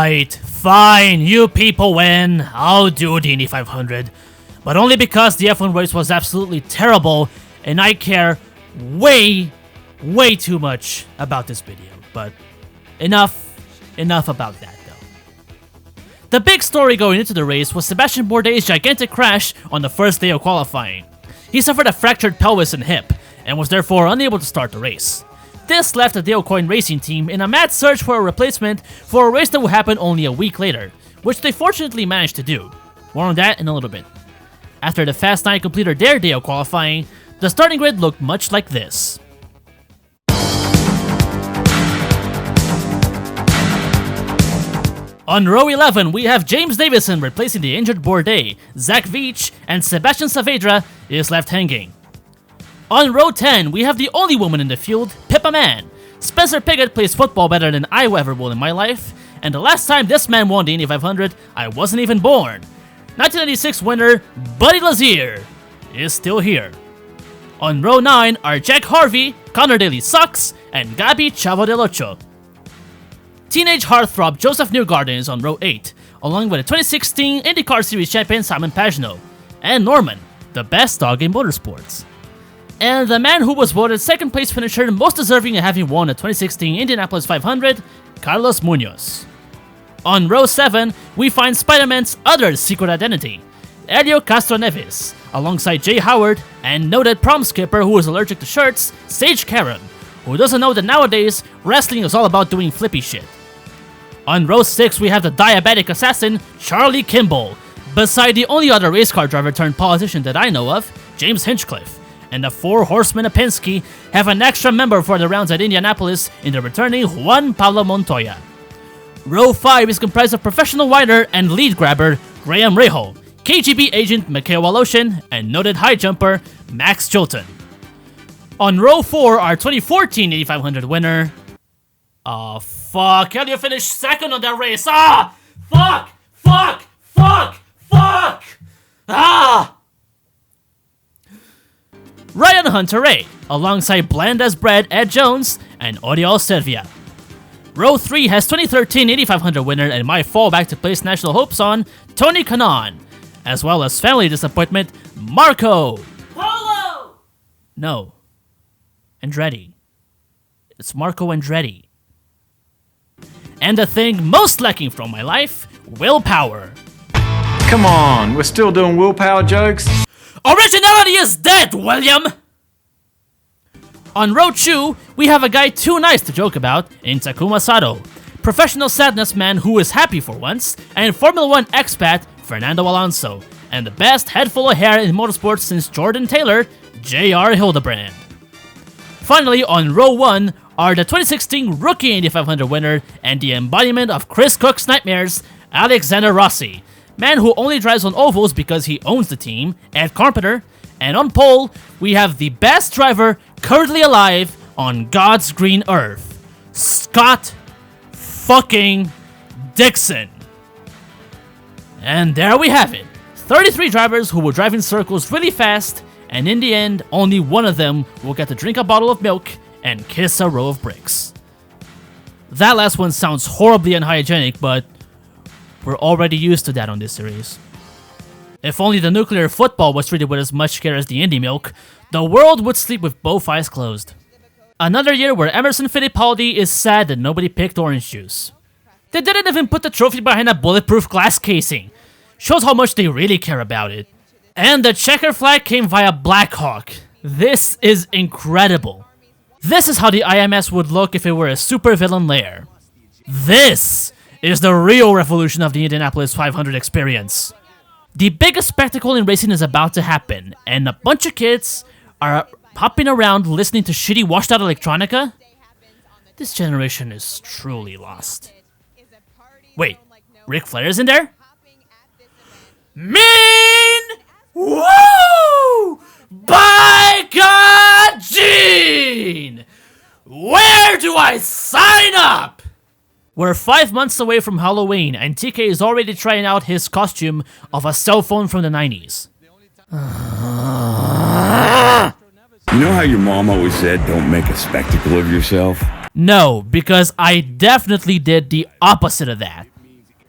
Alright, fine, you people win. I'll do the Indy 500. But only because the F1 race was absolutely terrible, and I care way too much about this video. But enough about that though. The big story going into the race was Sebastian Bourdais' gigantic crash on the first day of qualifying. He suffered a fractured pelvis and hip, and was therefore unable to start the race. This left the Dale Coyne Racing team in a mad search for a replacement for a race that would happen only a week later, which they fortunately managed to do. More on that in a little bit. After the Fast 9 completed their day of qualifying, the starting grid looked much like this. On row 11, we have James Davison replacing the injured Bourdais, Zach Veach, and Sebastian Saavedra is left hanging. On row 10, we have the only woman in the field, Pippa Mann. Spencer Pigot plays football better than I ever will in my life, and the last time this man won the Indy 500, I wasn't even born. 1996 winner, Buddy Lazier, is still here. On row 9 are Jack Harvey, Connor Daly Sucks, and Gabi Chavo del Ocho. Teenage heartthrob Joseph Newgarden is on row 8, along with the 2016 IndyCar Series champion Simon Pagenaud, and Norman, the best dog in motorsports. And the man who was voted second place finisher most deserving of having won the 2016 Indianapolis 500, Carlos Munoz. On row 7, we find Spider-Man's other secret identity, Helio Castroneves, alongside Jay Howard and noted prom skipper who is allergic to shirts, Sage Karam, who doesn't know that nowadays, wrestling is all about doing flippy shit. On row 6, we have the diabetic assassin, Charlie Kimball, beside the only other race car driver turned politician that I know of, James Hinchcliffe. And the four horsemen of Penske have an extra member for the rounds at Indianapolis in the returning Juan Pablo Montoya. Row 5 is comprised of professional rider and lead grabber Graham Rahal, KGB agent Mikhail Voloshin, and noted high jumper Max Chilton. On row 4, our 2014 Indy 500 winner... fuck, Helio finished second on that race. Fuck! Ryan Hunter-Reay, alongside bland as bread Ed Jones and Oriol Servia. Row 3 has 2013 Indy 500 winner and my fallback to place national hopes on, Tony Kanaan, as well as family disappointment, Marco Polo! No. Andretti. It's Marco Andretti. And the thing most lacking from my life, willpower. Come on, we're still doing willpower jokes? Originality is dead, William! On row 2, we have a guy too nice to joke about in Takuma Sato, professional sadness man who is happy for once, and Formula 1 expat Fernando Alonso, and the best head full of hair in motorsports since Jordan Taylor, J.R. Hildebrand. Finally, on row 1 are the 2016 Rookie Indy 500 winner and the embodiment of Chris Cook's nightmares, Alexander Rossi, man who only drives on ovals because he owns the team, Ed Carpenter, and on pole, we have the best driver currently alive on God's green earth, Scott fucking Dixon. And there we have it, 33 drivers who will drive in circles really fast, and in the end, only one of them will get to drink a bottle of milk and kiss a row of bricks. That last one sounds horribly unhygienic, but we're already used to that on this series. If only the nuclear football was treated with as much care as the Indy milk, the world would sleep with both eyes closed. Another year where Emerson Fittipaldi is sad that nobody picked orange juice. They didn't even put the trophy behind a bulletproof glass casing. Shows how much they really care about it. And the checker flag came via Black Hawk. This is incredible. This is how the IMS would look if it were a supervillain lair. This is the real revolution of the Indianapolis 500 experience. The biggest spectacle in racing is about to happen, and a bunch of kids are hopping around listening to shitty washed out electronica? This generation is truly lost. Wait, Ric Flair's in there? Mean! Woo! By God, Gene! Where do I sign up? We're 5 months away from Halloween, and TK is already trying out his costume of a cell phone from the 90s. You know how your mom always said, don't make a spectacle of yourself? No, because I definitely did the opposite of that.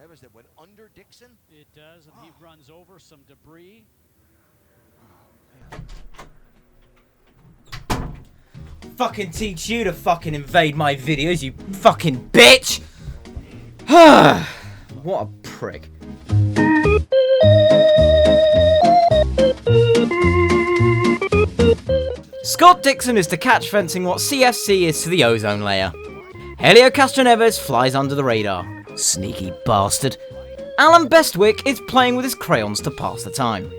It does, and he runs over some debris. Fucking teach you to fucking invade my videos, you fucking bitch! What a prick. Scott Dixon is to catch fencing what CFC is to the ozone layer. Helio Castroneves flies under the radar. Sneaky bastard. Alan Bestwick is playing with his crayons to pass the time.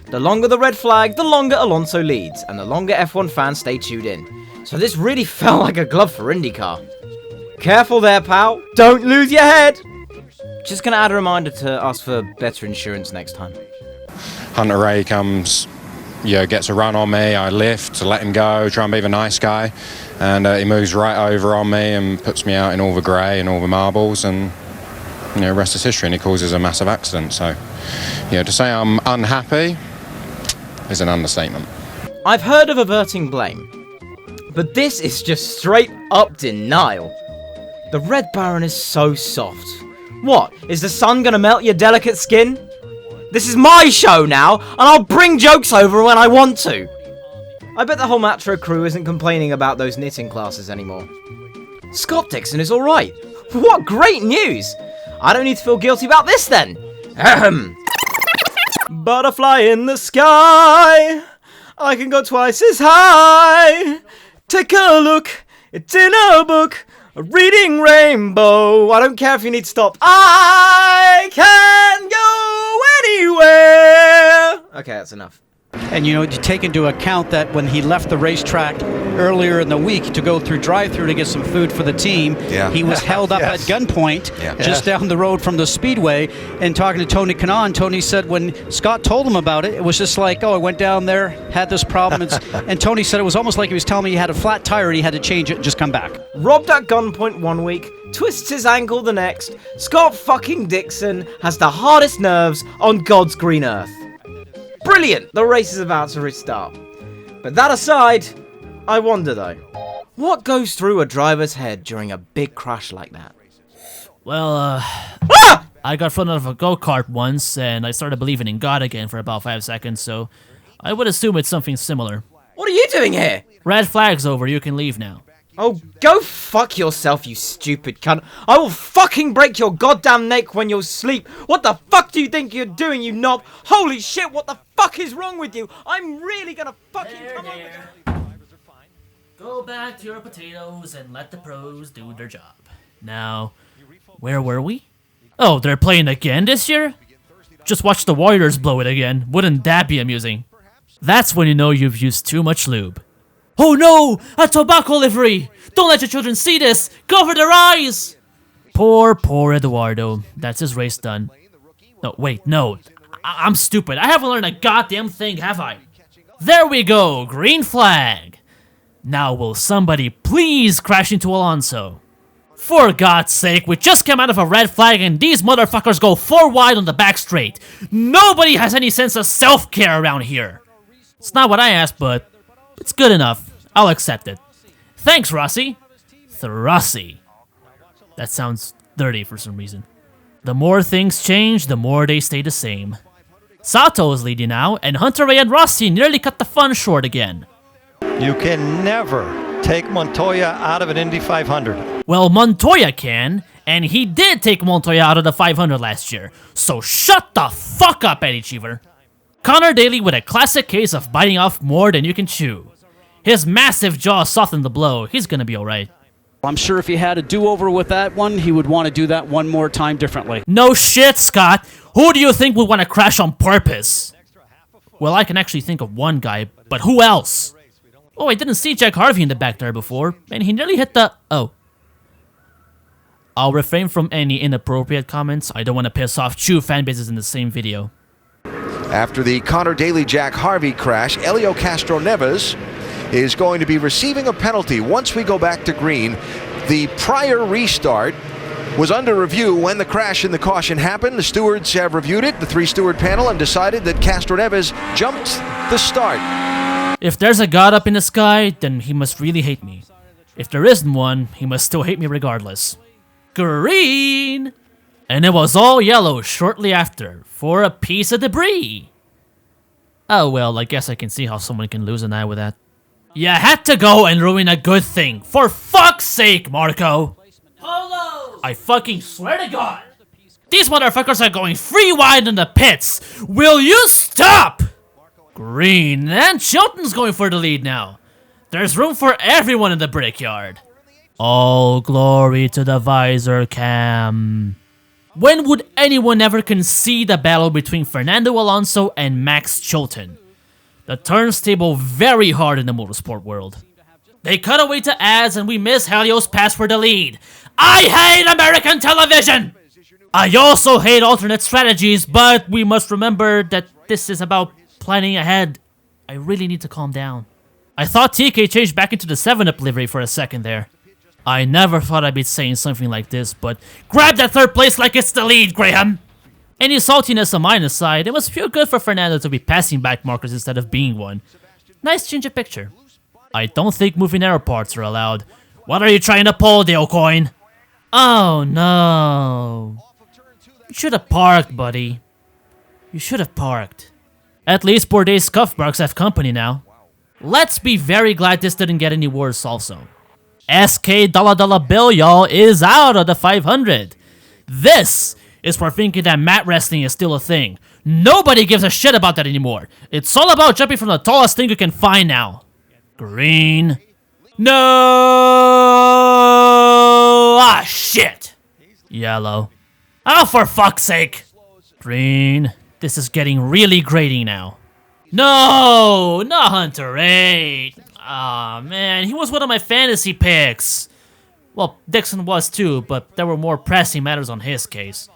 The longer the red flag, the longer Alonso leads, and the longer F1 fans stay tuned in. So this really felt like a glove for IndyCar. Careful there, pal. Don't lose your head. Just gonna add a reminder to ask for better insurance next time. Hunter Ray comes, gets a run on me. I lift to let him go, try and be the nice guy, and he moves right over on me and puts me out in all the grey and all the marbles, and rest is history. And he causes a massive accident. So, to say I'm unhappy is an understatement. I've heard of averting blame, but this is just straight up denial. The Red Baron is so soft. What, is the sun gonna melt your delicate skin? This is my show now, and I'll bring jokes over when I want to. I bet the whole Matro crew isn't complaining about those knitting classes anymore. Scott Dixon is alright. What great news! I don't need to feel guilty about this then. Ahem. Butterfly in the sky, I can go twice as high. Take a look, it's in a book, a reading rainbow. I don't care if you need to stop. I can go anywhere. Okay, that's enough. And you take into account that when he left the racetrack earlier in the week to go through drive-through to get some food for the team, he was held up at gunpoint just down the road from the speedway. And talking to Tony Kanaan, Tony said when Scott told him about it, it was just like, I went down there, had this problem. And Tony said it was almost like he was telling me he had a flat tire and he had to change it and just come back. Robbed at gunpoint one week, twists his ankle the next. Scott fucking Dixon has the hardest nerves on God's green earth. Brilliant! The race is about to restart. But that aside, I wonder though, what goes through a driver's head during a big crash like that? Well, I got thrown out of a go-kart once, and I started believing in God again for about 5 seconds, so I would assume it's something similar. What are you doing here? Red flag's over, you can leave now. Oh, go fuck yourself, you stupid cunt. I will fucking break your goddamn neck when you sleep. What the fuck do you think you're doing, you knob? Holy shit, what the fuck is wrong with you? I'm really gonna fucking come over there. Go back to your potatoes and let the pros do their job. Now, where were we? Oh, they're playing again this year? Just watch the Warriors blow it again. Wouldn't that be amusing? That's when you know you've used too much lube. Oh no! A tobacco livery! Don't let your children see this! Cover their eyes! Poor Eduardo. That's his race done. No, wait, no. I'm stupid. I haven't learned a goddamn thing, have I? There we go! Green flag! Now will somebody please crash into Alonso? For God's sake, we just came out of a red flag and these motherfuckers go 4 wide on the back straight. Nobody has any sense of self-care around here. It's not what I asked, but it's good enough. I'll accept it. Thanks, Rossi. Throssi. That sounds dirty for some reason. The more things change, the more they stay the same. Sato is leading now, and Hunter Ray and Rossi nearly cut the fun short again. You can never take Montoya out of an Indy 500. Well, Montoya can, and he did take Montoya out of the 500 last year. So shut the fuck up, Eddie Cheever. Connor Daly with a classic case of biting off more than you can chew. His massive jaw softened the blow. He's gonna be alright. I'm sure if he had a do-over with that one, he would want to do that one more time differently. No shit, Scott. Who do you think would want to crash on purpose? Well, I can actually think of one guy, but who else? Oh, I didn't see Jack Harvey in the back there before, and he nearly hit the... Oh. I'll refrain from any inappropriate comments. I don't want to piss off 2 fanbases in the same video. After the Connor Daly-Jack Harvey crash, Helio Castroneves is going to be receiving a penalty once we go back to green. The prior restart was under review when the crash and the caution happened. The stewards have reviewed it, the 3-steward panel, and decided that Castroneves jumped the start. If there's a god up in the sky, then he must really hate me. If there isn't one, he must still hate me regardless. Green! And it was all yellow shortly after, for a piece of debris. Oh well, I guess I can see how someone can lose an eye with that. You had to go and ruin a good thing. For fuck's sake, Marco. Polo! I fucking swear to God. These motherfuckers are going free wide in the pits. Will you stop? Green, and Chilton's going for the lead now. There's room for everyone in the brickyard. All glory to the visor cam. When would anyone ever concede a battle between Fernando Alonso and Max Chilton? The turntable very hard in the motorsport world. They cut away to ads and we miss Helio's pass for the lead. I hate American television! I also hate alternate strategies, but we must remember that this is about planning ahead. I really need to calm down. I thought TK changed back into the 7-Up livery for a second there. I never thought I'd be saying something like this, but grab that third place like it's the lead, Graham! Any saltiness on mine aside, it must feel good for Fernando to be passing back markers instead of being one. Nice change of picture. I don't think moving aero parts are allowed. What are you trying to pull, Dale Coyne? Oh no. You should have parked, buddy. You should have parked. At least Bourdais scuff marks have company now. Let's be very glad this didn't get any worse also. SK Dollar Bill, y'all, is out of the 500. This is for thinking that mat wrestling is still a thing. Nobody gives a shit about that anymore. It's all about jumping from the tallest thing you can find now. Green. No! Ah, shit! Yellow. Oh, for fuck's sake! Green. This is getting really grating now. No! Not Hunter 8! Aw, man, he was one of my fantasy picks. Well, Dixon was too, but there were more pressing matters on his case.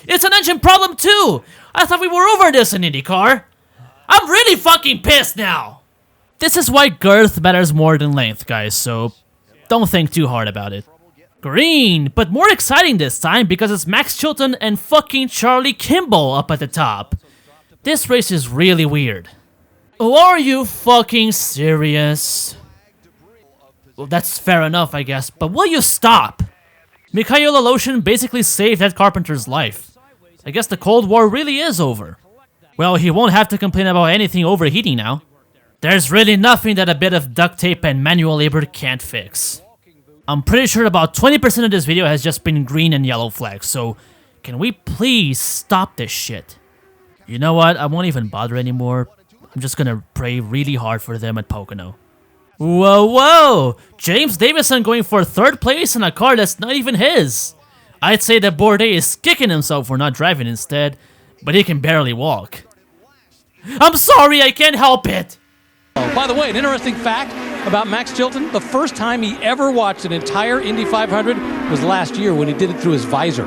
It's an engine problem too! I thought we were over this in IndyCar. I'm really fucking pissed now! This is why girth matters more than length, guys, so don't think too hard about it. Green, but more exciting this time because it's Max Chilton and fucking Charlie Kimball up at the top. This race is really weird. Oh, are you fucking serious? Well, that's fair enough, I guess, but will you stop? Mikhail Aloshin basically saved Ed Carpenter's life. I guess the Cold War really is over. Well, he won't have to complain about anything overheating now. There's really nothing that a bit of duct tape and manual labor can't fix. I'm pretty sure about 20% of this video has just been green and yellow flags, so can we please stop this shit? You know what, I won't even bother anymore. I'm just gonna pray really hard for them at Pocono. Whoa, whoa! James Davison going for third place in a car that's not even his. I'd say that Bourdais is kicking himself for not driving instead, but he can barely walk. I'm sorry, I can't help it! By the way, an interesting fact about Max Chilton, the first time he ever watched an entire Indy 500 was last year when he did it through his visor.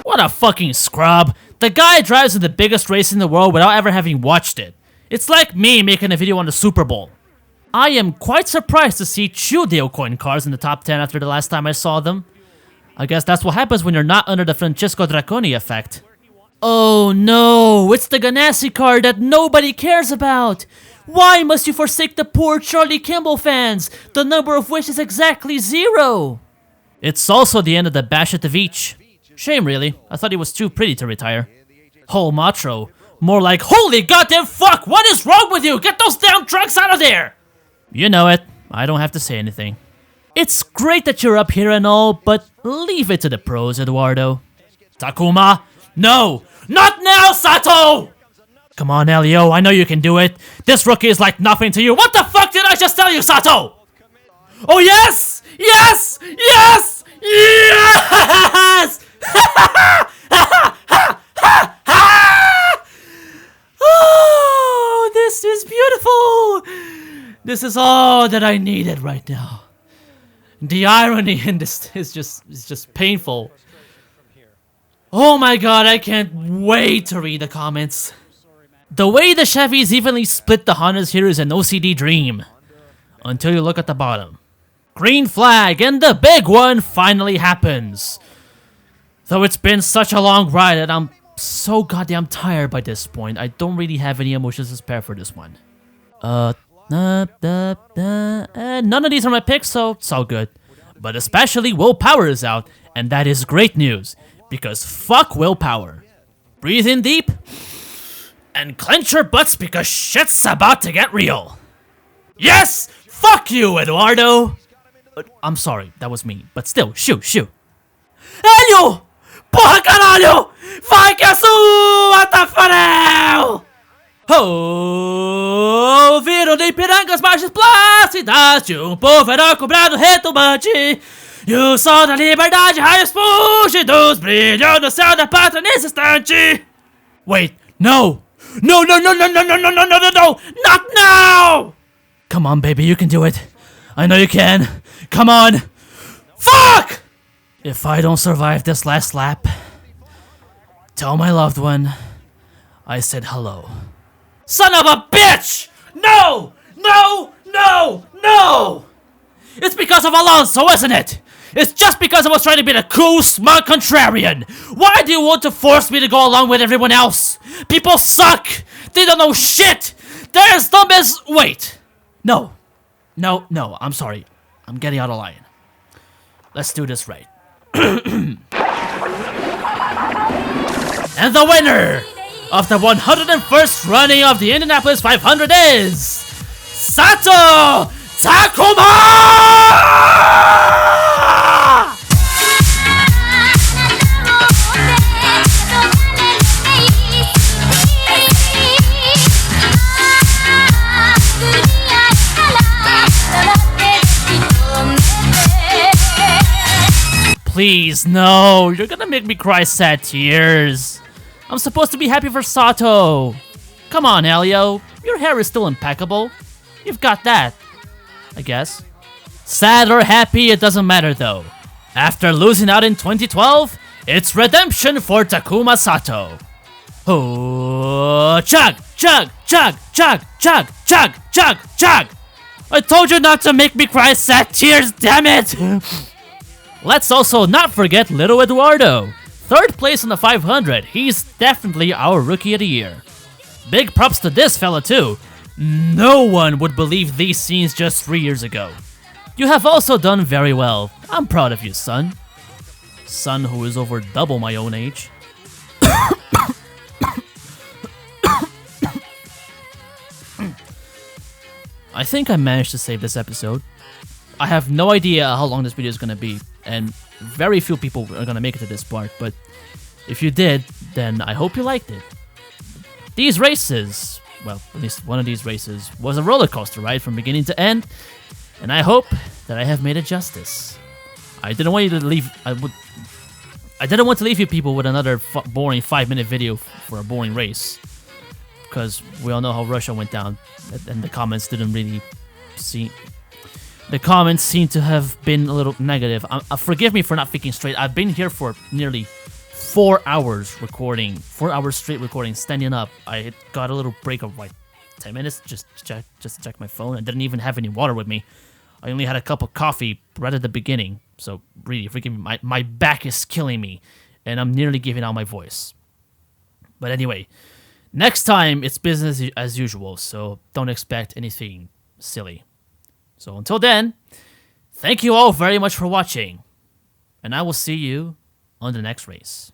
What a fucking scrub. The guy drives in the biggest race in the world without ever having watched it. It's like me making a video on the Super Bowl. I am quite surprised to see two Dale Coyne cars in the top 10 after the last time I saw them. I guess that's what happens when you're not under the Francesco Draconi effect. Oh no, it's the Ganassi car that nobody cares about! Why must you forsake the poor Charlie Kimball fans, the number of which is exactly 0? It's also the end of the bash at the Veach. Shame really, I thought he was too pretty to retire. Whole Matro. More like, holy goddamn fuck, what is wrong with you? Get those damn trucks out of there! You know it, I don't have to say anything. It's great that you're up here and all, but leave it to the pros, Eduardo. Takuma? No! Not now, Sato! Come on, Elio, I know you can do it. This rookie is like nothing to you. What the fuck did I just tell you, Sato? Oh yes! Yes! Yes! Yes! Oh, this is beautiful! This is all that I needed right now. The irony in this is just painful. Oh my god, I can't wait to read the comments. The way the Chevys evenly split the Hondas here is an OCD dream. Until you look at the bottom. Green flag, and the big one finally happens. Though it's been such a long ride and I'm so goddamn tired by this point, I don't really have any emotions to spare for this one. None of these are my picks, so it's all good. But especially Will Power is out, and that is great news. because fuck willpower. Breathe in deep and clench your butts because shit's about to get real. Yes! Fuck you, Eduardo! I'm sorry, that was me, but still, shoo. Helio! Porra caralho! Vai que a sua tá farel! Ouviram de pirangas margens plácidas de povo herói cobrado retumbante. E o sol da liberdade, raios fúlgidos, brilhou no céu da pátria nesse instante. Wait, no! No! Not now! Come on, baby, you can do it. I know you can. Come on. Fuck! If I don't survive this last lap, tell my loved one I said hello. Son of a bitch! No! It's because of Alonso, isn't it? It's just because I was trying to be the cool, smug contrarian. Why do you want to force me to go along with everyone else? People suck! They don't know shit! They're as dumb as... Wait. No, I'm sorry. I'm getting out of line. Let's do this right. And the winner of the 101st running of the Indianapolis 500 is... Sato Takuma! Please, no. You're gonna make me cry sad tears. I'm supposed to be happy for Sato. Come on, Elio. Your hair is still impeccable. You've got that, I guess. Sad or happy, it doesn't matter though. After losing out in 2012, it's redemption for Takuma Sato. Oh, chug! I told you not to make me cry sad tears, damn it! Let's also not forget little Eduardo. 3rd place in the 500. He's definitely our rookie of the year. Big props to this fella too. No one would believe these scenes just 3 years ago. You have also done very well. I'm proud of you, son. Son who is over double my own age. I think I managed to save this episode. I have no idea how long this video is going to be, and very few people are going to make it to this part, but if you did, then I hope you liked it. These races, well, at least one of these races, was a roller coaster ride from beginning to end, and I hope that I have made it justice. I didn't want you to leave, I didn't want to leave you people with another boring 5-minute video for a boring race, because we all know how Russia went down, and the comments didn't really see... The comments seem to have been a little negative. Forgive me for not thinking straight. I've been here for nearly 4 hours recording, 4 hours straight recording, standing up. I got a little break of like 10 minutes just to check my phone. I didn't even have any water with me. I only had a cup of coffee right at the beginning. So really, forgive me. My back is killing me, and I'm nearly giving out my voice. But anyway, next time it's business as usual. So don't expect anything silly. So until then, thank you all very much for watching, and I will see you on the next race.